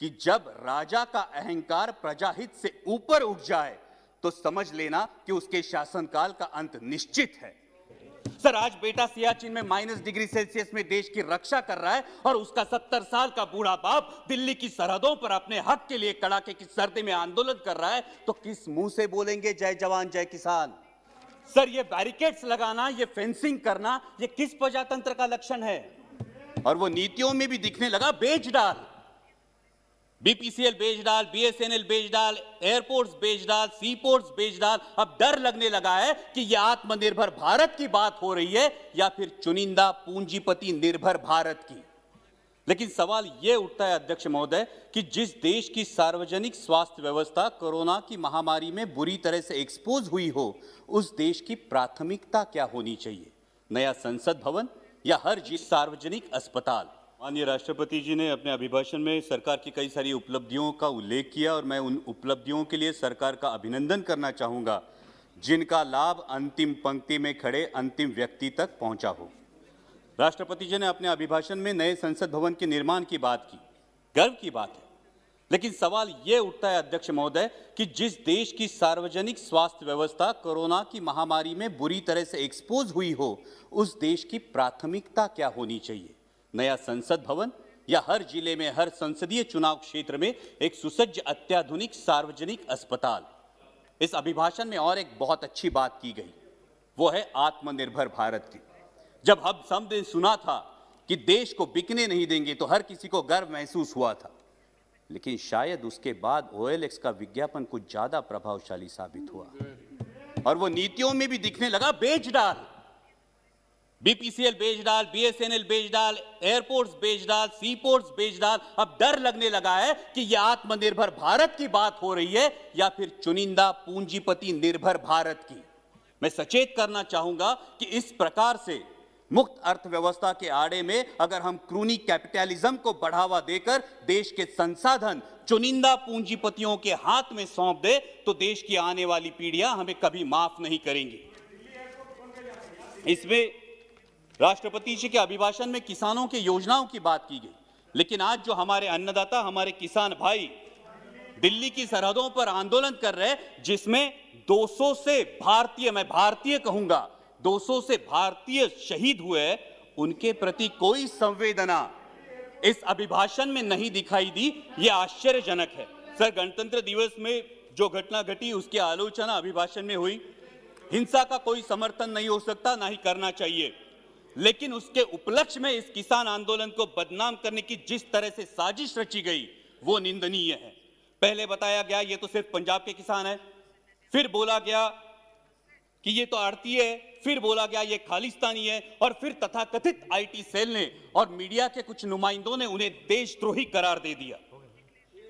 कि जब राजा का अहंकार प्रजाहित से ऊपर उठ जाए तो समझ लेना कि उसके शासनकाल का अंत निश्चित है। सर, आज बेटा सियाचिन में -डिग्री सेल्सियस में देश की रक्षा कर रहा है और उसका 70 साल का बूढ़ा बाप दिल्ली की सरहदों पर अपने हक के लिए कड़ाके की सर्दी में आंदोलन कर रहा है, तो किस मुंह से बोलेंगे जय जवान जय किसान? सर, ये बैरिकेड्स लगाना, ये फेंसिंग करना, ये किस प्रजातंत्र का लक्षण है? और वो नीतियों में भी दिखने लगा बेच डाल। बीपीसीएल बेच डाल, बीएसएनएल बेच डाल, एयरपोर्ट्स बेच डाल, सी पोर्ट्स बेच डाल। अब डर लगने लगा है कि यह आत्मनिर्भर भारत की बात हो रही है या फिर चुनिंदा पूंजीपति निर्भर भारत की। लेकिन सवाल यह उठता है अध्यक्ष महोदय कि जिस देश की सार्वजनिक स्वास्थ्य व्यवस्था कोरोना की महामारी में बुरी तरह से एक्सपोज हुई हो, उस देश की प्राथमिकता क्या होनी चाहिए? नया संसद भवन या हर सार्वजनिक अस्पताल? माननीय राष्ट्रपति जी ने अपने अभिभाषण में सरकार की कई सारी उपलब्धियों का उल्लेख किया और मैं उन उपलब्धियों के लिए सरकार का अभिनंदन करना चाहूँगा जिनका लाभ अंतिम पंक्ति में खड़े अंतिम व्यक्ति तक पहुँचा हो। राष्ट्रपति जी ने अपने अभिभाषण में नए संसद भवन के निर्माण की बात की, गर्व की बात है। लेकिन सवाल यह उठता है अध्यक्ष महोदय कि जिस देश की सार्वजनिक स्वास्थ्य व्यवस्था कोरोना की महामारी में बुरी तरह से एक्सपोज हुई हो, उस देश की प्राथमिकता क्या होनी चाहिए? नया संसद भवन या हर जिले में हर संसदीय चुनाव क्षेत्र में एक सुसज्ज अत्याधुनिक सार्वजनिक अस्पताल? इस अभिभाषण में और एक बहुत अच्छी बात की गई, वो है आत्मनिर्भर भारत की। जब हम सबने सुना था कि देश को बिकने नहीं देंगे तो हर किसी को गर्व महसूस हुआ था, लेकिन शायद उसके बाद OLX का विज्ञापन कुछ ज्यादा प्रभावशाली साबित हुआ और वो नीतियों में भी दिखने लगा बेच डाल। बीपीसीएल बेच डाल, बीएसएनएल बेच डाल, एयरपोर्ट्स बेच डाल, सी पोर्ट्स बेच डाल। अब डर लगने लगा है कि यह आत्मनिर्भर भारत की बात हो रही है या फिर चुनिंदा पूंजीपति निर्भर भारत की। मैं सचेत करना चाहूंगा कि इस प्रकार से मुक्त अर्थव्यवस्था के आड़े में अगर हम क्रूनी कैपिटलिज्म को बढ़ावा देकर देश के संसाधन चुनिंदा पूंजीपतियों के हाथ में सौंप दे तो देश की आने वाली पीढ़ियां हमें कभी माफ नहीं करेंगी। इसमें राष्ट्रपति जी के अभिभाषण में किसानों की योजनाओं की बात की गई, लेकिन आज जो हमारे अन्नदाता, हमारे किसान भाई दिल्ली की सरहदों पर आंदोलन कर रहे हैं, जिसमें 200 से भारतीय, मैं भारतीय कहूंगा, 200 से भारतीय शहीद हुए, उनके प्रति कोई संवेदना इस अभिभाषण में नहीं दिखाई दी। यह आश्चर्यजनक है। सर, गणतंत्र दिवस में जो घटना घटी उसकी आलोचना अभिभाषण में हुई। हिंसा का कोई समर्थन नहीं हो सकता, ना ही करना चाहिए, लेकिन उसके उपलक्ष्य में इस किसान आंदोलन को बदनाम करने की जिस तरह से साजिश रची गई वो निंदनीय है। पहले बताया गया ये तो सिर्फ पंजाब के किसान है, फिर बोला गया कि ये तो आड़ती है, फिर बोला गया ये खालिस्तानी है, और फिर तथाकथित आईटी सेल ने और मीडिया के कुछ नुमाइंदों ने उन्हें देशद्रोही करार दे दिया।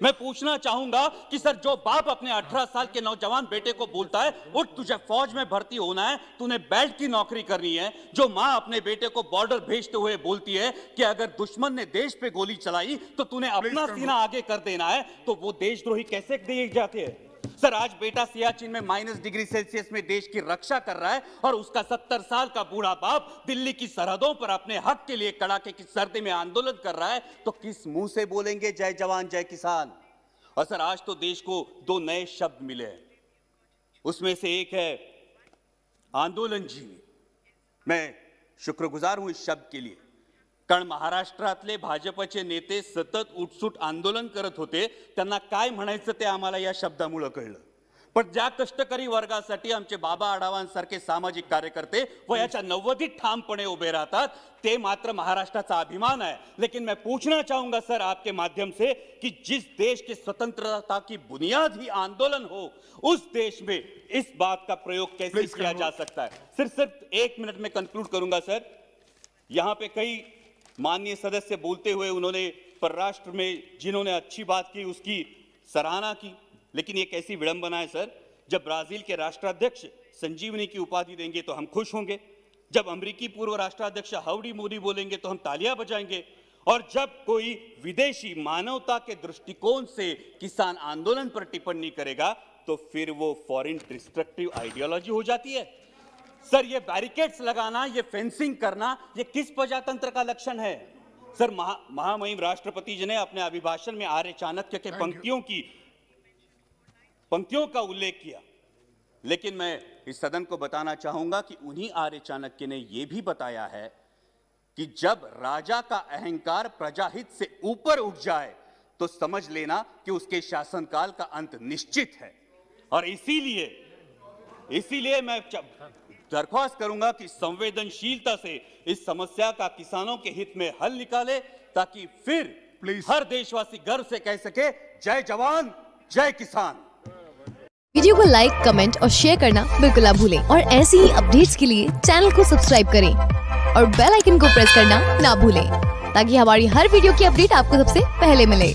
मैं पूछना चाहूंगा कि सर, जो बाप अपने 18 साल के नौजवान बेटे को बोलता है उठ तुझे फौज में भर्ती होना है, तूने बेल्ट की नौकरी करनी है, जो मां अपने बेटे को बॉर्डर भेजते हुए बोलती है कि अगर दुश्मन ने देश पे गोली चलाई तो तूने अपना सीना आगे कर देना है, तो वो देशद्रोही कैसे दिए जाते हैं? सर, आज बेटा सियाचिन में -डिग्री सेल्सियस में देश की रक्षा कर रहा है और उसका 70 साल का बूढ़ा बाप दिल्ली की सरहदों पर अपने हक के लिए कड़ाके की सर्दी में आंदोलन कर रहा है, तो किस मुंह से बोलेंगे जय जवान जय किसान? और सर, आज तो देश को 2 नए शब्द मिले हैं, उसमें से एक है आंदोलन जीवी। मैं शुक्रगुजार हूं इस शब्द के लिए, कारण महाराष्ट्रातले भाजपचे नेते सतत उठसूट आंदोलन करत होते, त्यांना काय म्हणायचं ते आम्हाला या शब्दामुळे कळलं। पण ज्या कष्टकरी वर्गासाठी आमचे बाबा आढावांसारखे सामाजिक कार्यकर्ते वयाच्या 90 ठामपणे उभे राहतात, ते मात्र महाराष्ट्राचा अभिमान है। लेकिन मैं पूछना चाहूंगा सर आपके माध्यम से कि जिस देश की स्वतंत्रता की बुनियाद ही आंदोलन हो, उस देश में इस बात का प्रयोग कैसे किया जा सकता है? सिर्फ 1 मिनट में कंक्लूड करूंगा सर। यहां पे कई माननीय सदस्य बोलते हुए उन्होंने परराष्ट्र में जिन्होंने अच्छी बात की उसकी सराहना की, लेकिन ये कैसी विडंबना है सर, जब ब्राजील के राष्ट्राध्यक्ष संजीवनी की उपाधि देंगे तो हम खुश होंगे, जब अमेरिकी पूर्व राष्ट्राध्यक्ष हाउडी मोदी बोलेंगे तो हम तालियां बजाएंगे, और जब कोई विदेशी मानवता के दृष्टिकोण से किसान आंदोलन पर टिप्पणी करेगा तो फिर वो फॉरेन डिस्ट्रक्टिव आइडियोलॉजी हो जाती है। सर, ये बैरिकेड्स लगाना, ये फेंसिंग करना, ये किस प्रजातंत्र का लक्षण है? सर महामहिम राष्ट्रपति जी ने अपने अभिभाषण में आर्य चाणक्य के पंक्तियों का उल्लेख किया, लेकिन मैं इस सदन को बताना चाहूंगा कि उन्हीं आर्य चाणक्य ने यह भी बताया है कि जब राजा का अहंकार प्रजाहित से ऊपर उठ जाए तो समझ लेना कि उसके शासनकाल का अंत निश्चित है। और इसीलिए मैं दरख्वास्त करूंगा कि संवेदनशीलता से इस समस्या का किसानों के हित में हल निकाले, ताकि फिर हर देशवासी गर्व से कह सके जय जवान जय किसान। वीडियो को लाइक, कमेंट और शेयर करना बिल्कुल ना भूलें और ऐसी ही अपडेट्स के लिए चैनल को सब्सक्राइब करें और बेल आइकन को प्रेस करना ना भूलें, ताकि हमारी हर वीडियो की अपडेट आपको सबसे पहले मिले।